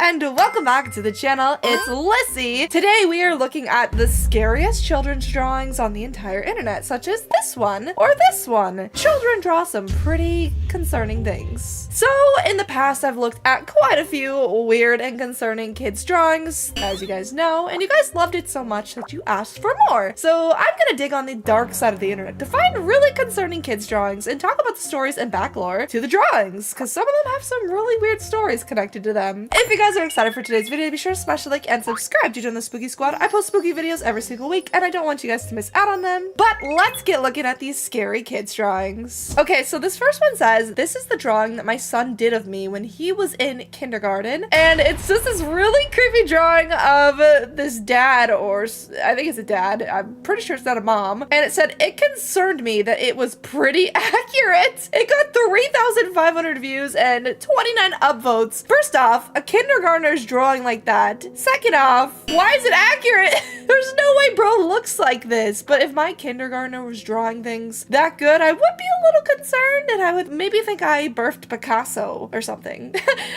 and welcome back to the channel. It's Lyssy. Today we are looking at the scariest children's drawings on the entire internet, such as this one or this one. Children draw some pretty concerning things. So in the past I've looked at quite a few weird and concerning kids drawings, as you guys know, and you guys loved it so much that you asked for more. So I'm gonna dig on the dark side of the internet to find really concerning kids drawings and talk about the stories and back lore to the drawings, because some of them have some really weird stories connected to them. If you guys are excited for today's video, be sure to smash the like and subscribe to join the spooky squad. I post spooky videos every single week and I don't want you guys to miss out on them. But let's get looking at these scary kids drawings. Okay, so this first one says, this is the drawing that my son did of me when he was in kindergarten. And it's just this really creepy drawing of this dad, or I think it's a dad. I'm pretty sure it's not a mom. And it said, it concerned me that it was pretty accurate. It got 3,500 views and 29 upvotes. First off, a kindergartner's drawing like that. Second off, why is it accurate? There's no way bro looks like this. But if my kindergartner was drawing things that good, I would be a little concerned and I would maybe think I birthed Picasso or something.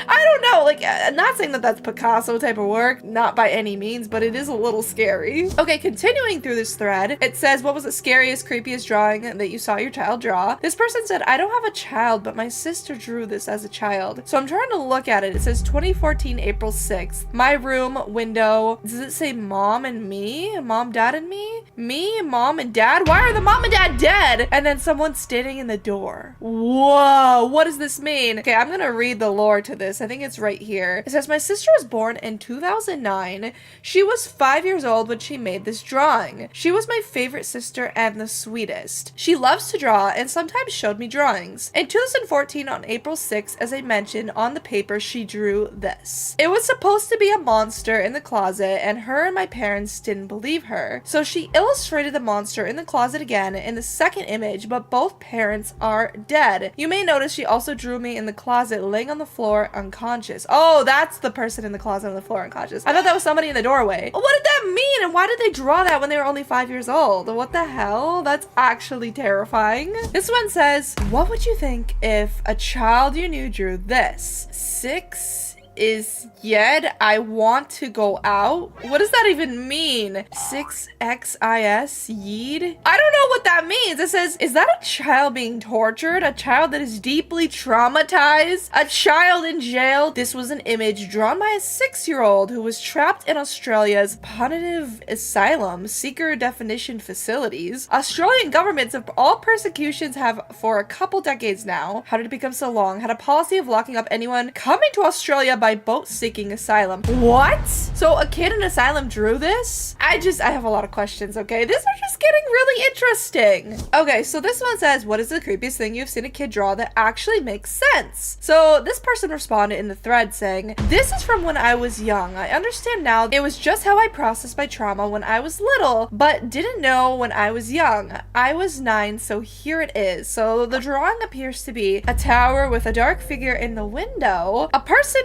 I don't know, like, I'm not saying that that's Picasso type of work, not by any means, but it is a little scary. Okay, continuing through this thread, it says, what was the scariest, creepiest drawing that you saw your child draw? This person said, I don't have a child, but my sister drew this as a child. So I'm trying to look at it. It says 2014, April 6th. My room, window. Does it say mom and me? Mom, dad, and me? Me, mom, and dad? Why are the mom and dad dead? And then someone standing in the door. Whoa, what does this mean? Okay, I'm gonna read the lore to this. I think it's right here. It says, my sister was born in 2009. She was 5 years old when she made this drawing. She was my favorite sister and the sweetest. She loves to draw and sometimes showed me drawings. In 2014, on April 6th, as I mentioned on the paper, she drew this. It was supposed to be a monster in the closet, and her and my parents didn't believe her. So she illustrated the monster in the closet again in the second image, but both parents are dead. You may notice she also drew me in the closet laying on the floor unconscious. Oh, that's the person in the closet on the floor unconscious. I thought that was somebody in the doorway. What did that mean? And why did they draw that when they were only 5 years old? What the hell? That's actually terrifying. This one says, what would you think if a child you knew drew this? 6 is yet I want to go out. What does that even mean? 6xis yeed? I don't know what that means. It says, is that a child being tortured? A child that is deeply traumatized? A child in jail? This was an image drawn by a 6-year-old who was trapped in Australia's punitive asylum seeker definition facilities. Australian governments of all persecutions have for a couple decades now. How did it become so long? Had a policy of locking up anyone coming to Australia by boat seeking asylum. What? So a kid in asylum drew this? I have a lot of questions, okay? This is just getting really interesting. Okay, so this one says, what is the creepiest thing you've seen a kid draw that actually makes sense? So this person responded in the thread saying, this is from when I was young. I understand now it was just how I processed my trauma when I was little, but didn't know when I was young. I was 9, so here it is. So the drawing appears to be a tower with a dark figure in the window, a person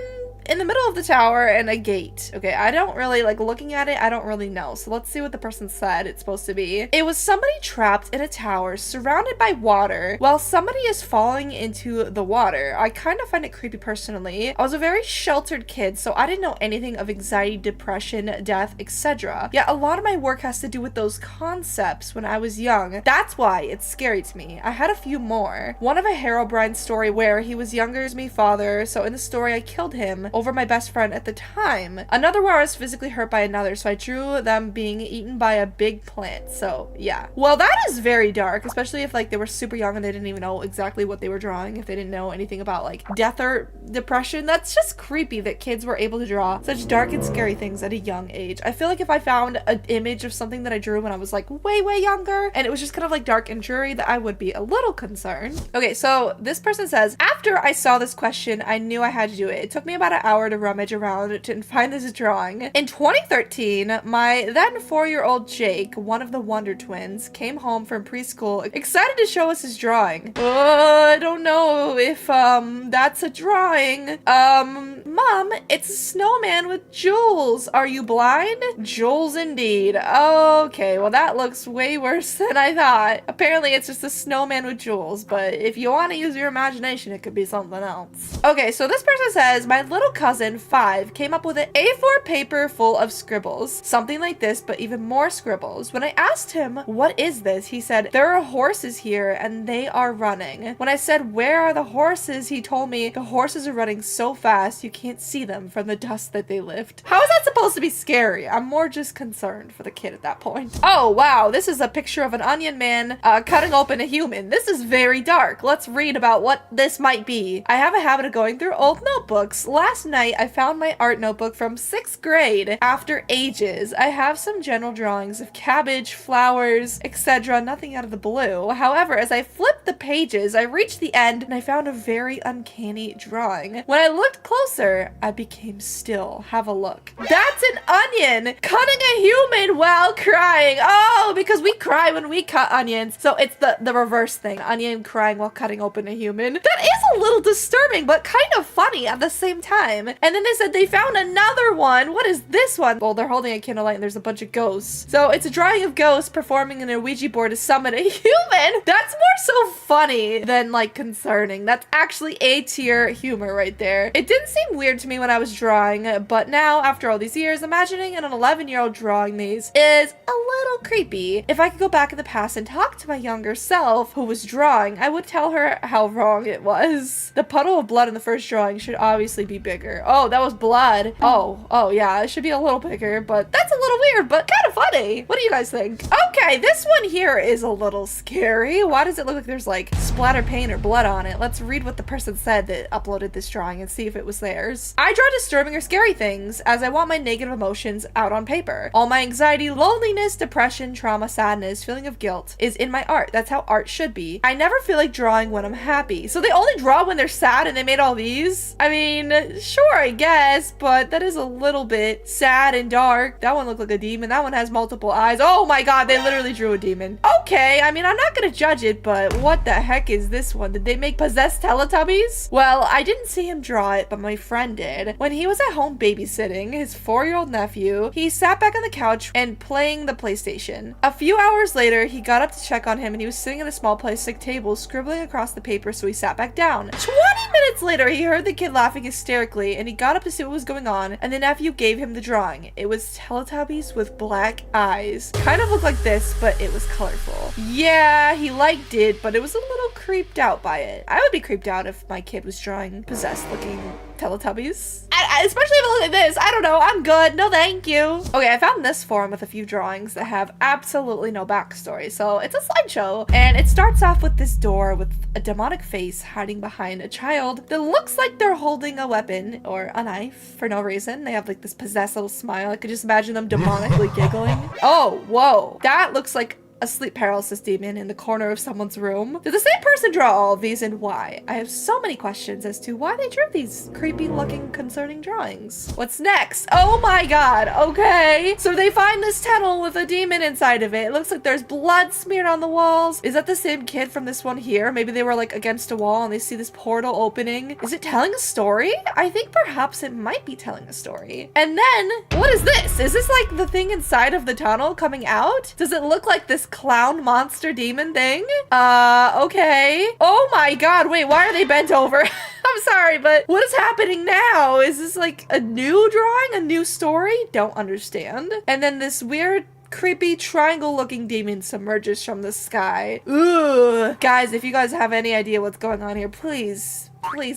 in the middle of the tower, and a gate. Okay, I don't really, like, looking at it, I don't really know. So let's see what the person said it's supposed to be. It was somebody trapped in a tower surrounded by water while somebody is falling into the water. I kind of find it creepy personally. I was a very sheltered kid, so I didn't know anything of anxiety, depression, death, etc. Yet a lot of my work has to do with those concepts when I was young. That's why it's scary to me. I had a few more. One of a Herobrine story where he was younger as me father, so in the story I killed him over my best friend at the time. Another where I was physically hurt by another, so I drew them being eaten by a big plant. So yeah. Well, that is very dark, especially if like they were super young and they didn't even know exactly what they were drawing, if they didn't know anything about like death or depression. That's just creepy that kids were able to draw such dark and scary things at a young age. I feel like if I found an image of something that I drew when I was like way younger and it was just kind of like dark and dreary, that I would be a little concerned. Okay, so this person says, after I saw this question, I knew I had to do it. It took me about an hour to rummage around to find this drawing. In 2013, my then 4-year-old Jake, one of the Wonder Twins, came home from preschool excited to show us his drawing. I don't know if that's a drawing. Mom, it's a snowman with jewels. Are you blind? Jewels indeed. Okay, well that looks way worse than I thought. Apparently it's just a snowman with jewels, but if you want to use your imagination, it could be something else. Okay, so this person says, my little cousin, 5, came up with an A4 paper full of scribbles. Something like this, but even more scribbles. When I asked him, what is this? He said, there are horses here and they are running. When I said, where are the horses? He told me the horses are running so fast you can't see them from the dust that they lift. How is that supposed to be scary? I'm more just concerned for the kid at that point. Oh, wow. This is a picture of an onion man cutting open a human. This is very dark. Let's read about what this might be. I have a habit of going through old notebooks. Last night, I found my art notebook from 6th grade after ages. I have some general drawings of cabbage, flowers, etc. Nothing out of the blue. However, as I flipped the pages, I reached the end and I found a very uncanny drawing. When I looked closer, I became still. Have a look. That's an onion cutting a human while crying. Oh, because we cry when we cut onions. So it's the reverse thing. Onion crying while cutting open a human. That is a little disturbing, but kind of funny at the same time. And then they said they found another one. What is this one? Well, they're holding a candlelight and there's a bunch of ghosts. So it's a drawing of ghosts performing in a Ouija board to summon a human. That's more so funny than like concerning. That's actually A-tier humor right there. It didn't seem weird to me when I was drawing, but now after all these years, imagining an 11-year-old drawing these is a little creepy. If I could go back in the past and talk to my younger self who was drawing, I would tell her how wrong it was. The puddle of blood in the first drawing should obviously be bigger. Oh, that was blood. Oh yeah, it should be a little bigger, but that's a little weird, but kind of funny. What do you guys think? Okay, this one here is a little scary. Why does it look like there's like splatter paint or blood on it? Let's read what the person said that uploaded this drawing and see if it was theirs. I draw disturbing or scary things as I want my negative emotions out on paper. All my anxiety, loneliness, depression, trauma, sadness, feeling of guilt is in my art. That's how art should be. I never feel like drawing when I'm happy. So they only draw when they're sad and they made all these? I mean, sure, I guess, but that is a little bit sad and dark. That one looked like a demon. That one has multiple eyes. Oh my god, they literally drew a demon. Okay, I mean, I'm not gonna judge it, but what the heck is this one? Did they make possessed Teletubbies? Well, I didn't see him draw it, but my friend did. When he was at home babysitting his 4-year-old nephew, he sat back on the couch and playing the PlayStation. A few hours later, he got up to check on him and he was sitting at a small plastic table scribbling across the paper, so he sat back down. 20 minutes later, he heard the kid laughing hysterically and he got up to see what was going on, and the nephew gave him the drawing. It was Teletubbies with black eyes. Kind of looked like this, but it was colorful. Yeah, he liked it, but it was a little creeped out by it. I would be creeped out if my kid was drawing possessed looking Teletubbies. Especially if it looked like this. I don't know. I'm good. No, thank you. Okay, I found this forum with a few drawings that have absolutely no backstory. So it's a slideshow, and it starts off with this door with a demonic face hiding behind a child that looks like they're holding a weapon or a knife for no reason. They have like this possessed little smile. I could just imagine them demonically giggling. Oh, whoa. That looks like a sleep paralysis demon in the corner of someone's room. Did the same person draw all of these, and why? I have so many questions as to why they drew these creepy looking concerning drawings. What's next? Oh my god. Okay. So they find this tunnel with a demon inside of it. It looks like there's blood smeared on the walls. Is that the same kid from this one here? Maybe they were like against a wall and they see this portal opening. Is it telling a story? I think perhaps it might be telling a story. And then, what is this? Is this like the thing inside of the tunnel coming out? Does it look like this clown monster demon thing? Okay. Oh my god, wait, why are they bent over? I'm sorry, but what is happening now? Is this like a new drawing, a new story? Don't understand. And then this weird creepy triangle looking demon submerges from the sky. Ugh. Guys, if you guys have any idea what's going on here, please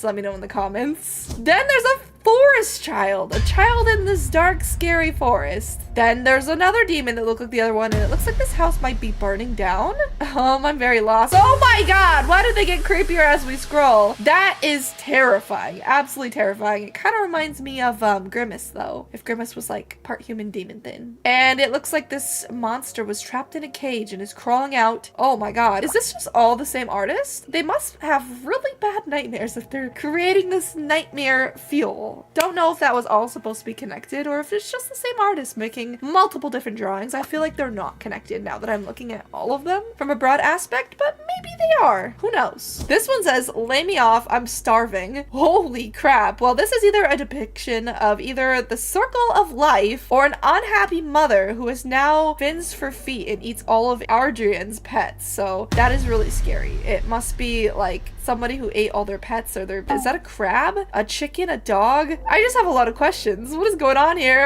let me know in the comments. Then there's a forest child, a child in this dark, scary forest. Then there's another demon that looked like the other one, and it looks like this house might be burning down. I'm very lost. Oh my god, why did they get creepier as we scroll? That is terrifying, absolutely terrifying. It kind of reminds me of Grimace though, if Grimace was like part human demon thing. And it looks like this monster was trapped in a cage and is crawling out. Oh my god, is this just all the same artist? They must have really bad nightmares if they're creating this nightmare feel. Don't know if that was all supposed to be connected or if it's just the same artist making multiple different drawings. I feel like they're not connected now that I'm looking at all of them from a broad aspect, but maybe they are. Who knows? This one says, lay me off, I'm starving. Holy crap. Well, this is either a depiction of either the circle of life or an unhappy mother who has now fins for feet and eats all of Adrian's pets. So that is really scary. It must be like somebody who ate all their pets or is that a crab? A chicken? A dog? I just have a lot of questions. What is going on here?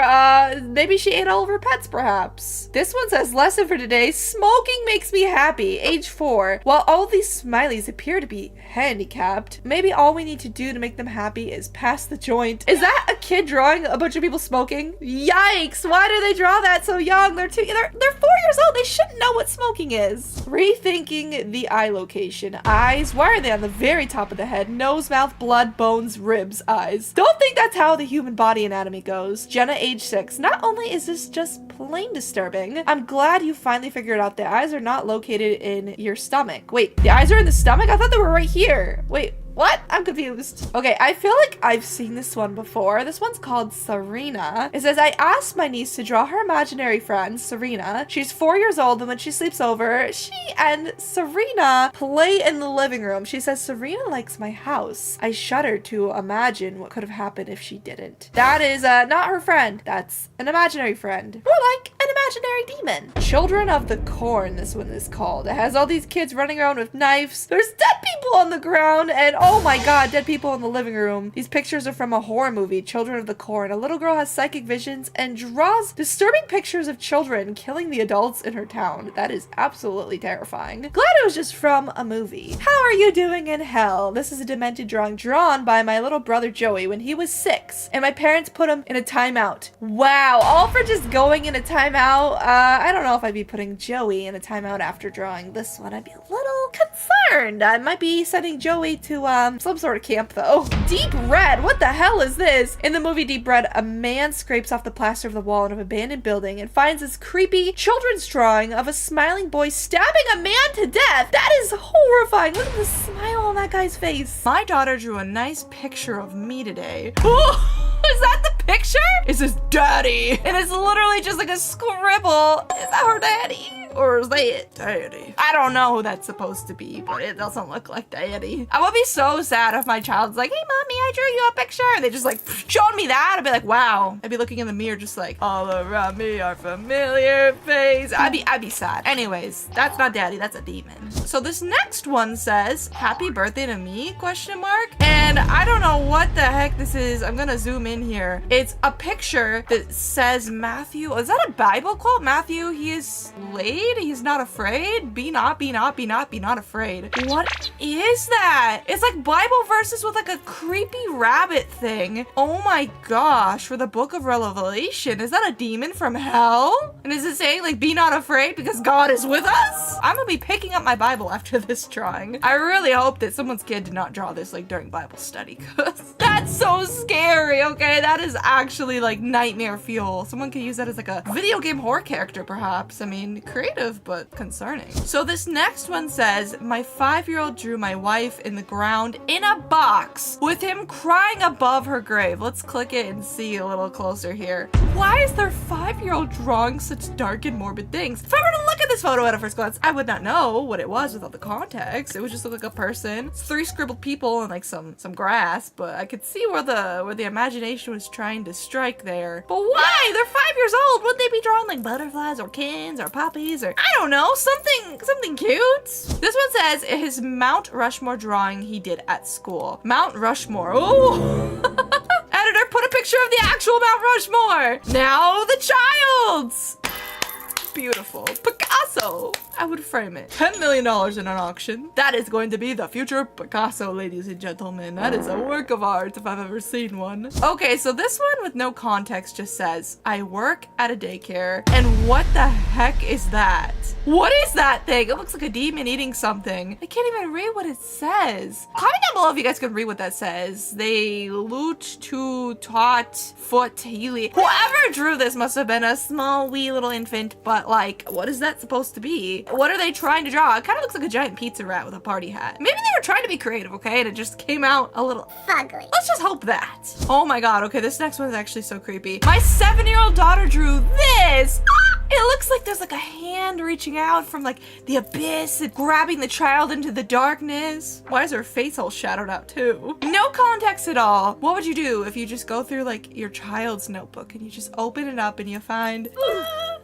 Maybe she ate all of her pets, perhaps. This one says, lesson for today, smoking makes me happy, age 4. While all these smileys appear to be handicapped, maybe all we need to do to make them happy is pass the joint. Is that a kid drawing a bunch of people smoking? Yikes, why do they draw that so young? They're 4 years old. They shouldn't know what smoking is. Rethinking the eye location. Eyes, why are they on the very top of the head? Nose, mouth, blood, bones, ribs, eyes. Don't think that's how the human body anatomy goes. Jenna, age 6. Not only is this just plain disturbing, I'm glad you finally figured out the eyes are not located in your stomach. Wait, the eyes are in the stomach? I thought they were right here. Wait, what? I'm confused. Okay, I feel like I've seen this one before. This one's called Serena. It says, I asked my niece to draw her imaginary friend, Serena. She's 4 years old, and when she sleeps over, she and Serena play in the living room. She says, Serena likes my house. I shuddered to imagine what could have happened if she didn't. That is not her friend. That's an imaginary friend. More like an imaginary demon. Children of the Corn, this one is called. It has all these kids running around with knives. There's dead people on the ground, and oh my god, dead people in the living room. These pictures are from a horror movie, Children of the Corn. A little girl has psychic visions and draws disturbing pictures of children killing the adults in her town. That is absolutely terrifying. Glad it was just from a movie. How are you doing in hell? This is a demented drawing drawn by my little brother Joey when he was 6, and my parents put him in a timeout. Wow, all for just going in a timeout. I don't know if I'd be putting Joey in a timeout after drawing this one. I'd be a little concerned. I might be sending Joey to some sort of camp though. Deep Red, what the hell is this? In the movie Deep Red, a man scrapes off the plaster of the wall in an abandoned building and finds this creepy children's drawing of a smiling boy stabbing a man to death. That is horrifying. Look at the smile on that guy's face. My daughter drew a nice picture of me today. Oh, is that the picture? It says daddy, and it's literally just like a scribble. Is that her daddy? Or is that daddy? I don't know who that's supposed to be, but it doesn't look like daddy. I would be so sad if my child's like, hey mommy, I drew you a picture. And they just like showed me that. I'd be like, wow. I'd be looking in the mirror just like, all around me are familiar faces. I'd be sad. Anyways, that's not daddy, that's a demon. So this next one says, happy birthday to me, question mark. And I don't know what the heck this is. I'm gonna zoom in here. It's a picture that says Matthew. Is that a Bible quote? Matthew, he is late. He's not afraid. Be not afraid. What is that? It's like Bible verses with like a creepy rabbit thing. Oh my gosh, for the book of Revelation. Is that a demon from hell? And is it saying like, be not afraid because God is with us? I'm gonna be picking up my Bible after this drawing. I really hope that someone's kid did not draw this like during Bible study because that's so scary, okay? That is actually like nightmare fuel. Someone could use that as like a video game horror character perhaps. I mean, creative but concerning. So this next one says, my 5-year-old drew my wife in the ground in a box with him crying above her grave. Let's click it and see a little closer here. Why is their 5-year-old drawing such dark and morbid things? If I were to look at this photo at a first glance, I would not know what it was without the context. It would just look like a person. It's 3 scribbled people and like some grass, but I could see where the imagination was trying to strike there. But why? They're 5 years old. Wouldn't they be drawing like butterflies or kittens or puppies or I don't know, something cute? This one says his Mount Rushmore drawing he did at school. Mount Rushmore. Oh. Editor, put a picture of the actual Mount Rushmore. Now the child's. Beautiful. Picasso. I would frame it. $10 million in an auction. That is going to be the future Picasso, ladies and gentlemen. That is a work of art if I've ever seen one. Okay, so this one with no context just says, I work at a daycare. And what the heck is that? What is that thing? It looks like a demon eating something. I can't even read what it says. Comment down below if you guys can read what that says. They loot to tot foot healy. Whoever drew this must have been a small wee little infant, but like, what is that supposed to be? What are they trying to draw? It kind of looks like a giant pizza rat with a party hat. Maybe they were trying to be creative, okay? And it just came out a little ugly. Let's just hope that. Oh my god, okay, this next one is actually so creepy. My 7-year-old daughter drew this. It looks like there's like a hand reaching out from like the abyss and grabbing the child into the darkness. Why is her face all shadowed out too? No context at all. What would you do if you just go through like your child's notebook and you just open it up and you find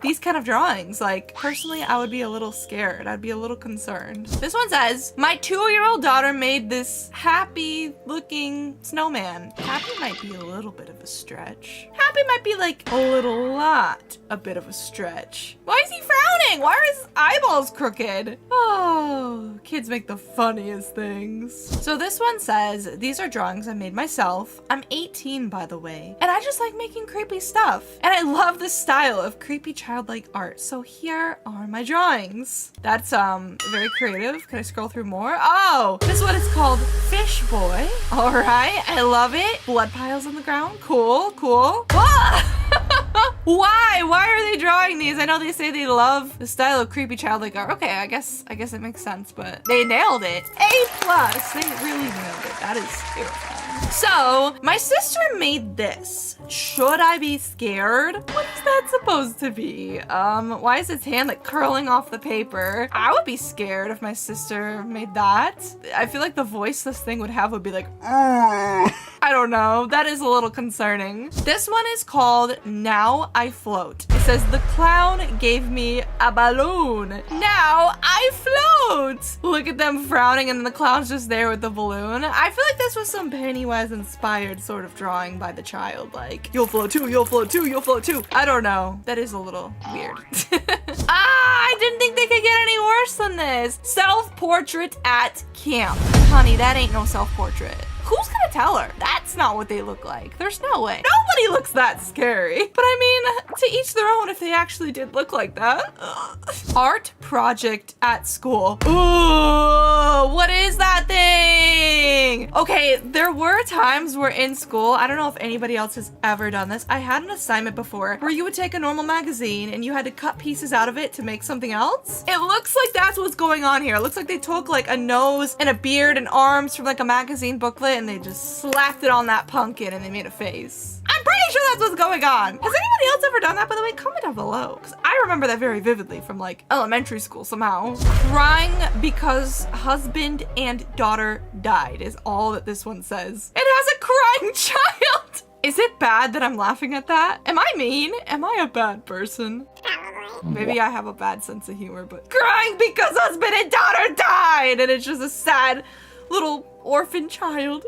these kind of drawings. Like, personally, I would be a little scared. I'd be a little concerned. This one says, my 2-year-old daughter made this happy looking snowman. Happy might be a little bit of a stretch. Happy might be like a little lot, a bit of a stretch. Why is he frowning? Why are his eyeballs crooked? Oh, kids make the funniest things. So this one says, these are drawings I made myself. I'm 18, by the way, and I just like making creepy stuff. And I love the style of creepy childlike art. So here are my drawings. That's very creative. Can I scroll through more? Oh, this one is called Fish Boy. All right, I love it. Blood piles on the ground. Cool, cool. Why? Why are they drawing these? I know they say they love the style of creepy childlike art. Okay, I guess it makes sense, but they nailed it. A+. They really nailed it. That is terrifying. So, my sister made this. Should I be scared? What is that supposed to be? Why is its hand like curling off the paper? I would be scared if my sister made that. I feel like the voice this thing would have would be like, I don't know. That is a little concerning. This one is called Now I Float. It says, the clown gave me a balloon. Now I float. Look at them frowning and the clown's just there with the balloon. I feel like this was some Pennywise inspired sort of drawing by the child. Like, you'll float too, you'll float too, you'll float too. I don't know. That is a little weird. I didn't think they could get any worse than this. Self-portrait at camp. Honey, that ain't no self-portrait. Who's gonna tell her? That's not what they look like. There's no way. Nobody looks that scary. But I mean, to each their own if they actually did look like that. Art project at school. Ooh, what is that thing? Okay, there were times where in school, I don't know if anybody else has ever done this. I had an assignment before where you would take a normal magazine and you had to cut pieces out of it to make something else. It looks like that's what's going on here. It looks like they took like a nose and a beard and arms from like a magazine booklet and they just slapped it on that pumpkin and they made a face. I'm pretty sure that's what's going on. Has anybody else ever done that? By the way, comment down below, because I remember that very vividly from like elementary school somehow. Crying because husband and daughter died is all that this one says. It has a crying child. Is it bad that I'm laughing at that? Am I mean? Am I a bad person? Maybe I have a bad sense of humor, but crying because husband and daughter died and it's just a sad little orphan child.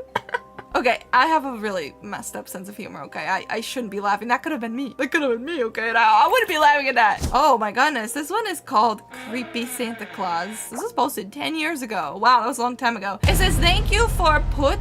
Okay, I have a really messed up sense of humor, okay? I shouldn't be laughing. That could have been me. That could have been me, okay? And I wouldn't be laughing at that. Oh my goodness, this one is called Creepy Santa Claus. This was posted 10 years ago. Wow, that was a long time ago. It says, thank you for put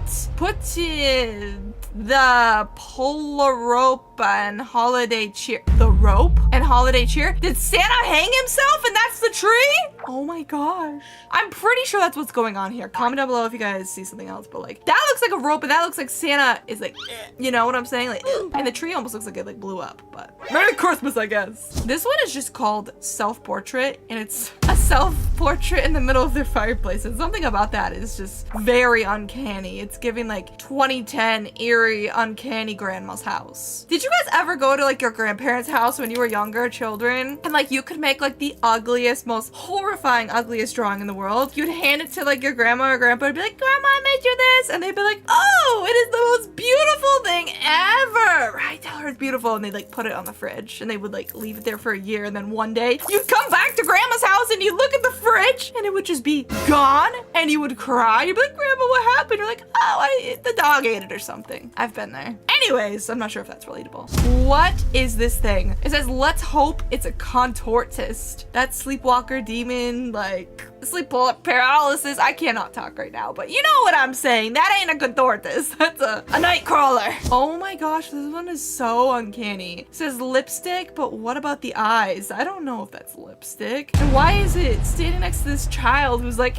the polar rope and holiday cheer. The rope and holiday cheer? Did Santa hang himself and that's the tree? Oh my gosh. I'm pretty sure that's what's going on here. Comment down below if you guys see something else, but like, that looks like a rope and that looks like Santa is like, you know what I'm saying? Like, and the tree almost looks like it like blew up, but Merry Christmas, I guess. This one is just called Self-Portrait and it's a self-portrait in the middle of their fireplace. And something about that is just very uncanny. It's giving like 2010 eerie, uncanny grandma's house. Did you guys ever go to like your grandparents' house when you were younger children? And like you could make like the ugliest, most horrifying, ugliest drawing in the world. You'd hand it to like your grandma or grandpa and be like, Grandma, I made you this. And they'd be like, oh, it is the most beautiful thing ever. Right? Tell her it's beautiful. And they'd like put it on the fridge and they would like leave it there for a year. And then one day you'd come back to grandma's house and you look at the fridge and it would just be gone and you would cry. You'd be like, Grandma, what happened? You're like, oh, the dog ate it or something. I've been there. Anyways, I'm not sure if that's relatable. What is this thing? It says, let's hope it's a contortist. That sleepwalker demon, like sleep paralysis. I cannot talk right now, but you know what I'm saying. That ain't a contortist. That's a night crawler. Oh my gosh, this one is so uncanny. It says lipstick, but what about the eyes? I don't know if that's lipstick. And why is it standing next to this child who's like,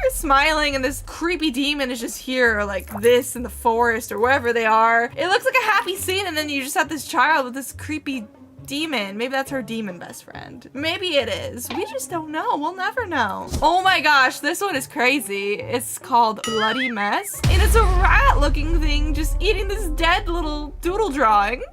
smiling and this creepy demon is just here like this in the forest or wherever they are. It looks like a happy scene and then you just have this child with this creepy demon. Maybe that's her demon best friend. Maybe it is. We just don't know. We'll never know. Oh my gosh, this one is crazy. It's called Bloody Mess and it's a rat looking thing just eating this dead little doodle drawing.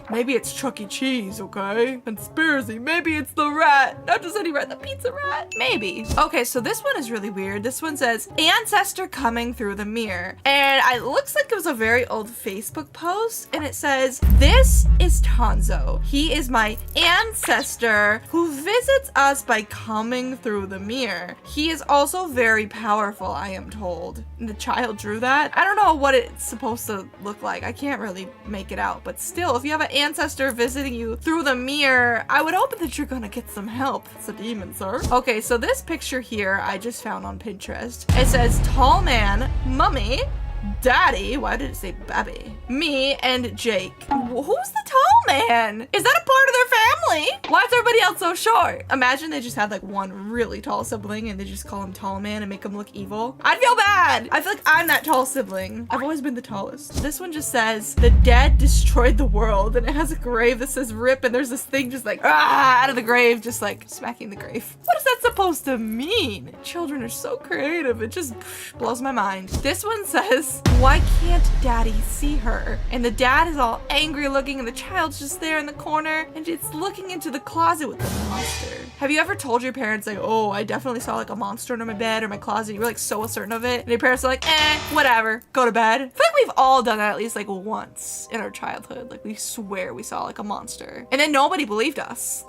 Maybe it's Chuck E. Cheese, okay? Conspiracy. Maybe it's the rat. Not just any rat, the pizza rat. Maybe. Okay, so this one is really weird. This one says, ancestor coming through the mirror. And it looks like it was a very old Facebook post. And it says, this is Tanzo. He is my ancestor who visits us by coming through the mirror. He is also very powerful, I am told. And the child drew that. I don't know what it's supposed to look like. I can't really make it out. But still, if you have an ancestor visiting you through the mirror, I would hope that you're gonna get some help. It's a demon, sir. Okay, so this picture here I just found on Pinterest. It says, tall man, mummy, daddy, why did it say babby? Me and Jake. Who's the tall man? Is that a part of their family? Why is everybody else so short? Imagine they just had like one really tall sibling and they just call him tall man and make him look evil. I'd feel bad. I feel like I'm that tall sibling. I've always been the tallest. This one just says, the dead destroyed the world, and it has a grave that says rip, and there's this thing just like out of the grave, just like smacking the grave. What is that supposed to mean? Children are so creative. It just blows my mind. This one says, why can't daddy see her? And the dad is all angry looking and the child's just there in the corner and it's looking into the closet with the monster. Have you ever told your parents like, oh, I definitely saw like a monster under my bed or my closet? You were like so certain of it. And your parents are like, whatever, go to bed. I feel like we've all done that at least like once in our childhood. Like we swear we saw like a monster. And then nobody believed us.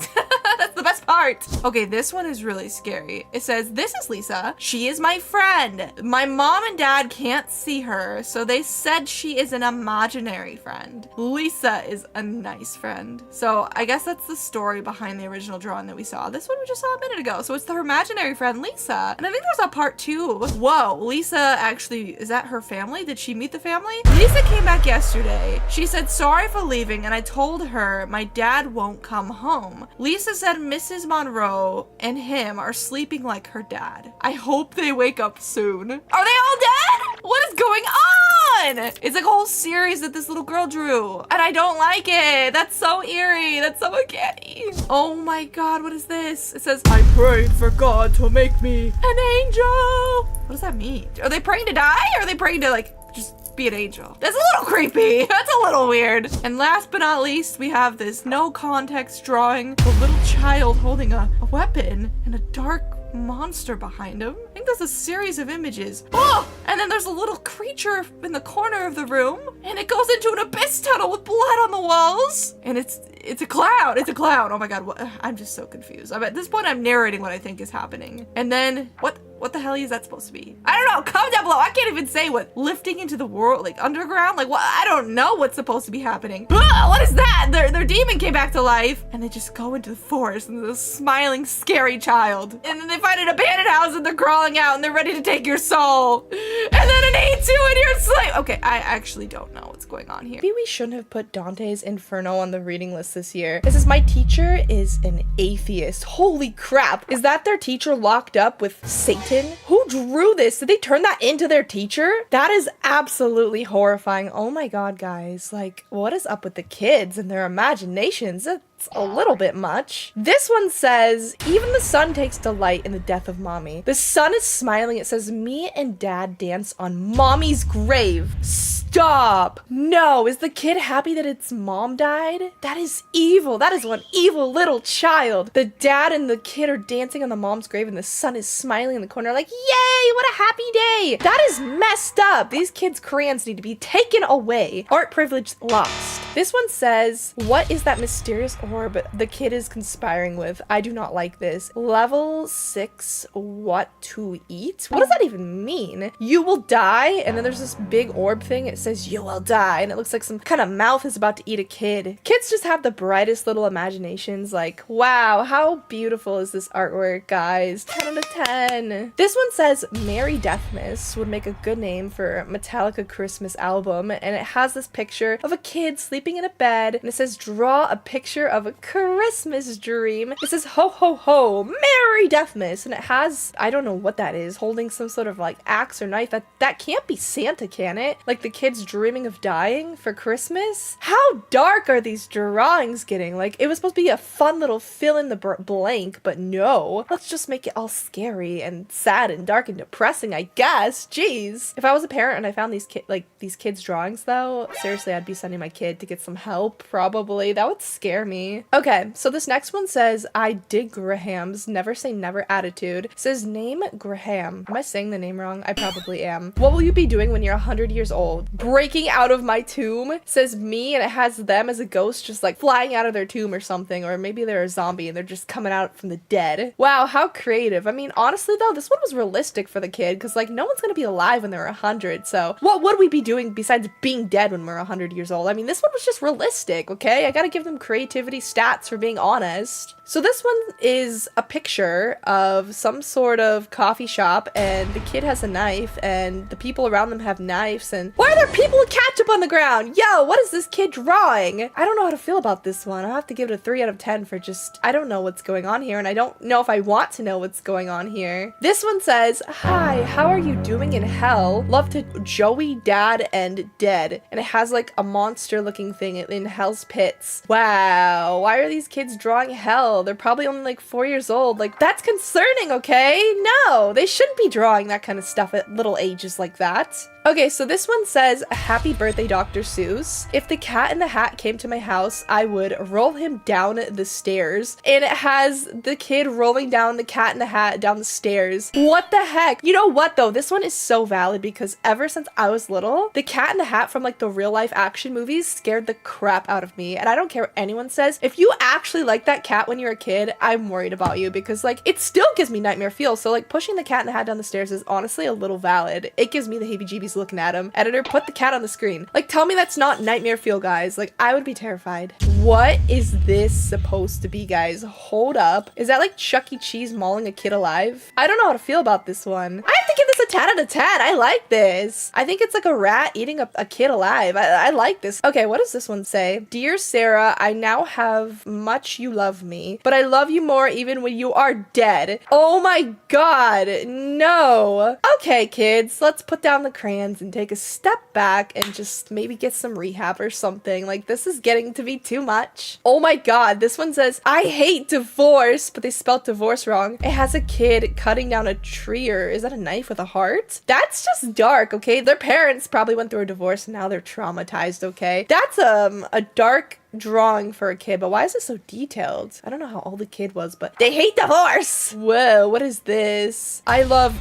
That's the best part. Okay, this one is really scary. It says, this is Lisa. She is my friend. My mom and dad can't see her, so they said she is an imaginary friend. Lisa is a nice friend. So I guess that's the story behind the original drawing that we saw. This one we just saw a minute ago. So it's her imaginary friend, Lisa. And I think there's a part 2. Whoa, Lisa actually, is that her family? Did she meet the family? Lisa came back yesterday. She said, sorry for leaving, and I told her my dad won't come home. Lisa said Mrs. Monroe and him are sleeping like her dad. I hope they wake up soon. Are they all dead? What is going on? It's like a whole series that this little girl drew, and I don't like it. That's so eerie. That's so uncanny. Oh my God, what is this? It says, I prayed for God to make me an angel. What does that mean? Are they praying to die, or are they praying to like just be an angel? That's a little creepy. That's a little weird. And last but not least, we have this no context drawing of a little child holding a weapon and a dark monster behind him. I think there's a series of images. Oh, and then there's a little creature in the corner of the room, and it goes into an abyss tunnel with blood on the walls, and it's a clown. It's a clown. Oh my God, I'm just so confused. At this point, I'm narrating what I think is happening. And then what the hell is that supposed to be? I don't know. Comment down below. I can't even say what. Lifting into the world, like underground? Like what? I don't know what's supposed to be happening. Ah, what is that? Their demon came back to life, and they just go into the forest, and there's a smiling, scary child. And then they find an abandoned house, and they're crawling out, and they're ready to take your soul. And then it eats you in your sleep. Okay, I actually don't know what's going on here. Maybe we shouldn't have put Dante's Inferno on the reading list this year. This is, my teacher is an atheist. Holy crap. Is that their teacher locked up with Satan? Who drew this? Did they turn that into their teacher? That is absolutely horrifying. Oh my God, guys. Like, what is up with the kids and their imaginations? It's a little bit much. This one says, even the sun takes delight in the death of mommy. The sun is smiling. It says, me and dad dance on mommy's grave. Stop. No, is the kid happy that its mom died? That is evil. That is one evil little child. The dad and the kid are dancing on the mom's grave, and the sun is smiling in the corner like, yay, what a happy day. That is messed up. These kids' crayons need to be taken away. Art privilege lost. This one says, what is that mysterious orb the kid is conspiring with? I do not like this. Level 6, what to eat? What does that even mean? You will die, and then there's this big orb thing. It says you will die, and it looks like some kind of mouth is about to eat a kid. Kids just have the brightest little imaginations. Like, wow, how beautiful is this artwork, guys? 10 out of 10. This one says Mary Deathmas would make a good name for Metallica Christmas album, and it has this picture of a kid sleeping in a bed, and it says draw a picture of a Christmas dream. It says, ho ho ho, Merry Deathmas. And it has, I don't know what that is, holding some sort of like axe or knife. That can't be Santa, can it? Like the kid's dreaming of dying for Christmas? How dark are these drawings getting? Like it was supposed to be a fun little fill in the blank, but no. Let's just make it all scary and sad and dark and depressing, I guess. Jeez. If I was a parent and I found these kids' drawings though, seriously, I'd be sending my kid to get some help, probably. That would scare me. Okay, so this next one says, I dig Graham's never say never attitude. It says, name Graham. Am I saying the name wrong? I probably am. What will you be doing when you're 100 years old? Breaking out of my tomb. It says me, and it has them as a ghost just like flying out of their tomb or something, or maybe they're a zombie and they're just coming out from the dead. Wow, how creative. I mean, honestly though, this one was realistic for the kid because like no one's gonna be alive when they're 100, so what would we be doing besides being dead when we're 100 years old? I mean, this one was just realistic, okay? I gotta give them creativity stats for being honest. So this one is a picture of some sort of coffee shop, and the kid has a knife and the people around them have knives, and why are there people with ketchup on the ground? Yo, what is this kid drawing? I don't know how to feel about this one. I'll have to give it a 3 out of 10 for just, I don't know what's going on here, and I don't know if I want to know what's going on here. This one says, hi, how are you doing in hell? Love to Joey, Dad, and Dead. And it has like a monster looking thing in Hell's Pits. Wow, why are these kids drawing hell? They're probably only like 4 years old. Like, that's concerning, okay? No, they shouldn't be drawing that kind of stuff at little ages like that. Okay, so this one says, happy birthday, Dr. Seuss. If the Cat in the Hat came to my house, I would roll him down the stairs. And it has the kid rolling down the Cat in the Hat down the stairs. What the heck? You know what though? This one is so valid because ever since I was little, the Cat in the Hat from like the real life action movies scared the crap out of me. And I don't care what anyone says. If you actually like that cat when you were a kid, I'm worried about you because like it still gives me nightmare feels. So like pushing the Cat in the Hat down the stairs is honestly a little valid. It gives me the heebie-jeebies looking at him. Editor, put the cat on the screen. Like, tell me that's not nightmare fuel, guys. Like, I would be terrified. What is this supposed to be, guys? Hold up. Is that like Chuck E. Cheese mauling a kid alive? I don't know how to feel about this one. I have to give this a 10 out of 10. I like this. I think it's like a rat eating a kid alive. I like this. Okay, what does this one say? Dear Sarah, I now have much you love me, but I love you more even when you are dead. Oh my god, no. Okay, kids, let's put down the crayons and take a step back and just maybe get some rehab or something. Like, this is getting to be too much. Oh my god, this one says, I hate divorce, but they spelled divorce wrong. It has a kid cutting down a tree, or is that a knife with a heart? That's just dark, okay? Their parents probably went through a divorce and now they're traumatized, okay? That's a dark drawing for a kid, but why is it so detailed? I don't know how old the kid was, but they hate divorce. Whoa, what is this? I love,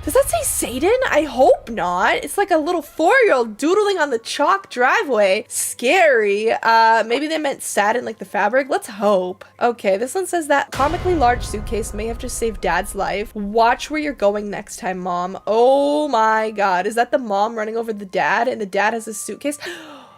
does that say Satan? I hope not. It's like a little 4-year-old doodling on the chalk driveway. Scary. Maybe they meant satin like the fabric. Let's hope. Okay, this one says that comically large suitcase may have just saved Dad's life. Watch where you're going next time, Mom. Oh my god, is that the mom running over the dad and the dad has a suitcase?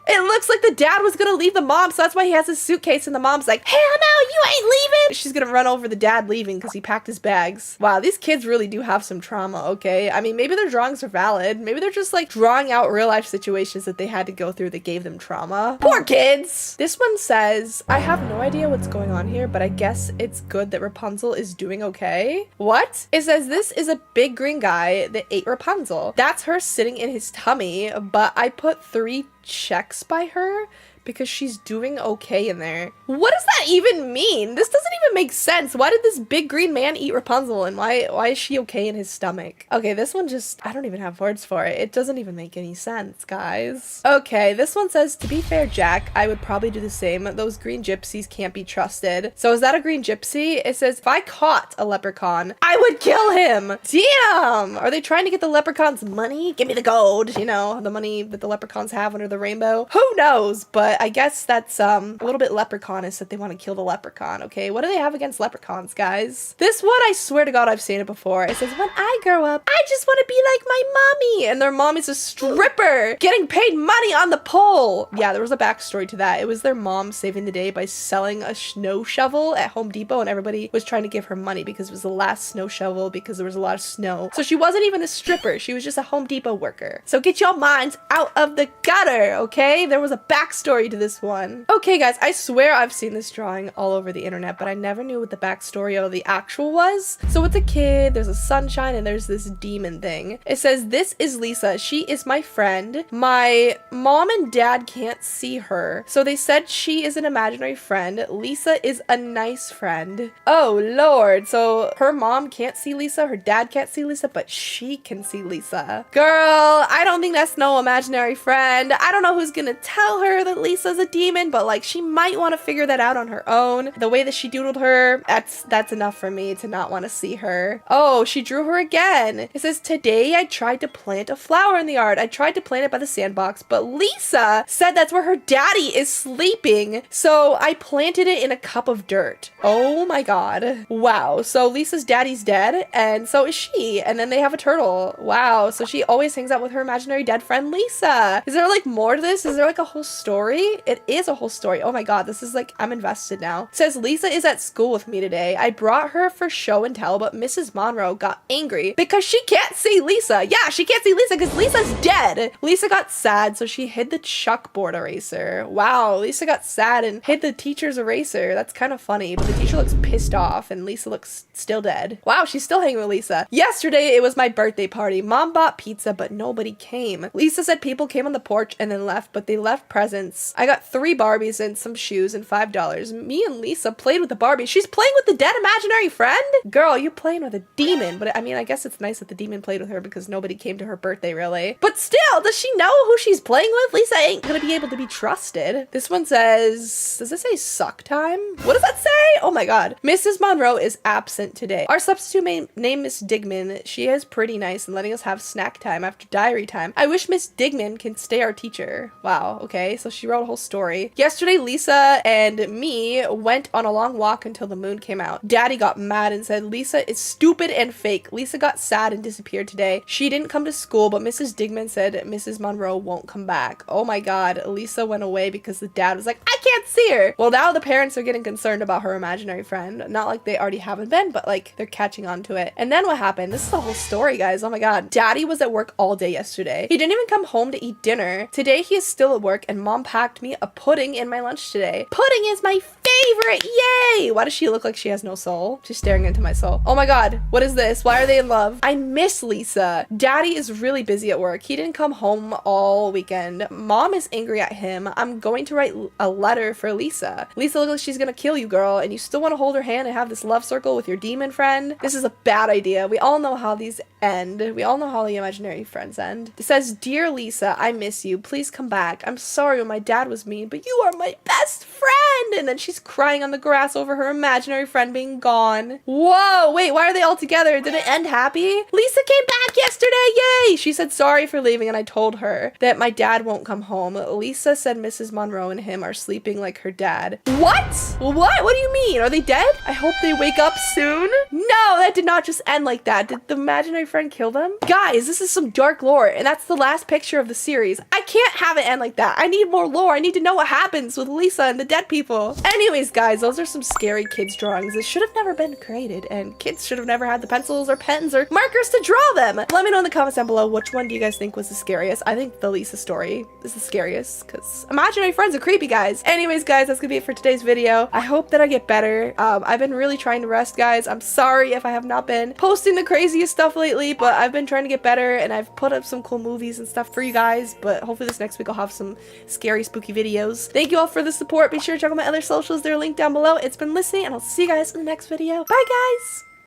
It looks like the dad was gonna leave the mom, so that's why he has his suitcase, and the mom's like, hell no, you ain't leaving! She's gonna run over the dad leaving because he packed his bags. Wow, these kids really do have some trauma, okay? I mean, maybe their drawings are valid. Maybe they're just like drawing out real life situations that they had to go through that gave them trauma. Poor kids! This one says, I have no idea what's going on here, but I guess it's good that Rapunzel is doing okay. What? It says this is a big green guy that ate Rapunzel. That's her sitting in his tummy, but I put 3 checks by her because she's doing okay in there. What does that even mean? This doesn't even make sense. Why did this big green man eat Rapunzel, and why is she okay in his stomach? Okay, this one just, I don't even have words for it. It doesn't even make any sense, guys. Okay, this one says, to be fair, Jack, I would probably do the same. Those green gypsies can't be trusted. So is that a green gypsy? It says, if I caught a leprechaun, I would kill him. Damn! Are they trying to get the leprechaun's money? Give me the gold. You know, the money that the leprechauns have under the rainbow. Who knows? But I guess that's a little bit leprechaunist that they want to kill the leprechaun, okay? What do they have against leprechauns, guys? This one, I swear to God, I've seen it before. It says, when I grow up, I just want to be like my mommy. And their mom is a stripper getting paid money on the pole. Yeah, there was a backstory to that. It was their mom saving the day by selling a snow shovel at Home Depot, and everybody was trying to give her money because it was the last snow shovel because there was a lot of snow. So she wasn't even a stripper. She was just a Home Depot worker. So get your minds out of the gutter, okay? There was a backstory backstory to this one. Okay guys, I swear I've seen this drawing all over the internet, but I never knew what the backstory of the actual was. So it's a kid, there's a sunshine, and there's this demon thing. It says, "This is Lisa. She is my friend. My mom and dad can't see her, so they said she is an imaginary friend. Lisa is a nice friend." Oh lord, so her mom can't see Lisa, her dad can't see Lisa, but she can see Lisa. Girl, I don't think that's no imaginary friend. I don't know who's gonna tell her that Lisa's a demon, but like she might want to figure that out on her own. The way that she doodled her, that's enough for me to not want to see her. Oh, she drew her again. It says, "Today I tried to plant a flower in the yard. I tried to plant it by the sandbox, but Lisa said that's where her daddy is sleeping. So I planted it in a cup of dirt." Oh my god. Wow. So Lisa's daddy's dead, and so is she. And then they have a turtle. Wow. So she always hangs out with her imaginary dead friend Lisa. Is there like more to this? Is there like a whole story? It is a whole story. Oh my god. This is like, I'm invested now. It says, "Lisa is at school with me today. I brought her for show and tell, but Mrs. Monroe got angry because she can't see Lisa." Yeah, she can't see Lisa because Lisa's dead. Lisa got sad, so she hid the chalkboard eraser. Wow, Lisa got sad and hid the teacher's eraser. That's kind of funny, but the teacher looks pissed off and Lisa looks still dead. Wow, she's still hanging with Lisa. "Yesterday, it was my birthday party. Mom bought pizza, but nobody came. Lisa said people came on the porch and then left, but they left presents. I got 3 Barbies and some shoes and $5. Me and Lisa played with the Barbie." She's playing with the dead imaginary friend? Girl, you playing with a demon. But I mean, I guess it's nice that the demon played with her because nobody came to her birthday, really. But still, does she know who she's playing with? Lisa ain't gonna be able to be trusted. This one says, does this say suck time? What does that say? Oh my god. "Mrs. Monroe is absent today. Our substitute named Miss Digman. She is pretty nice and letting us have snack time after diary time. I wish Miss Digman can stay our teacher." Wow, okay, so she wrote a whole story. "Yesterday, Lisa and me went on a long walk until the moon came out. Daddy got mad and said Lisa is stupid and fake. Lisa got sad and disappeared today. She didn't come to school, but Mrs. Digman said Mrs. Monroe won't come back." Oh my god, Lisa went away because the dad was like, "I can't see her." Well, now the parents are getting concerned about her imaginary friend. Not like they already haven't been, but like they're catching on to it. And then what happened? This is the whole story, guys. Oh my god. Daddy was at work all day yesterday. He didn't even come home to eat dinner. Today he is still at work and mom packed me a pudding in my lunch today. Pudding is my favorite. Yay! Why does she look like she has no soul? She's staring into my soul. Oh my god. What is this? Why are they in love? I miss Lisa. Daddy is really busy at work. He didn't come home all weekend. Mom is angry at him. I'm going to write a letter for Lisa. Lisa looks like she's gonna kill you, girl, and you still want to hold her hand and have this love circle with your demon friend? This is a bad idea. We all know how these end. We all know how the imaginary friends end. It says, "Dear Lisa, I miss you. Please come back. I'm sorry when my dad was mean, but you are my best friend." And then she's crying on the grass over her imaginary friend being gone. Whoa, wait, why are they all together? Did it end happy? "Lisa came back yesterday, yay!" She said sorry for leaving and I told her that my dad won't come home. Lisa said Mrs. Monroe and him are sleeping like her dad." What? What? What do you mean? Are they dead? I hope they wake up soon. No, that did not just end like that. Did the imaginary friend kill them? Guys, this is some dark lore, and that's the last picture of the series. I can't have it end like that. I need more lore. I need to know what happens with Lisa and the dead people. Anyways, guys, those are some scary kids drawings. This should have never been created, and kids should have never had the pencils or pens or markers to draw them. Let me know in the comments down below which one do you guys think was the scariest. I think the Lisa story is the scariest because imaginary friends are creepy, guys. Anyways, guys, that's gonna be it for today's video. I hope that I get better. I've been really trying to rest, guys. I'm sorry if I have not been posting the craziest stuff lately, but I've been trying to get better and I've put up some cool movies and stuff for you guys, but hopefully this next week I'll have some scary, spooky videos. Thank you all for the support. Be sure to check out my other socials. They're linked down below. It's been Lyssy, and I'll see you guys in the next video. Bye, guys!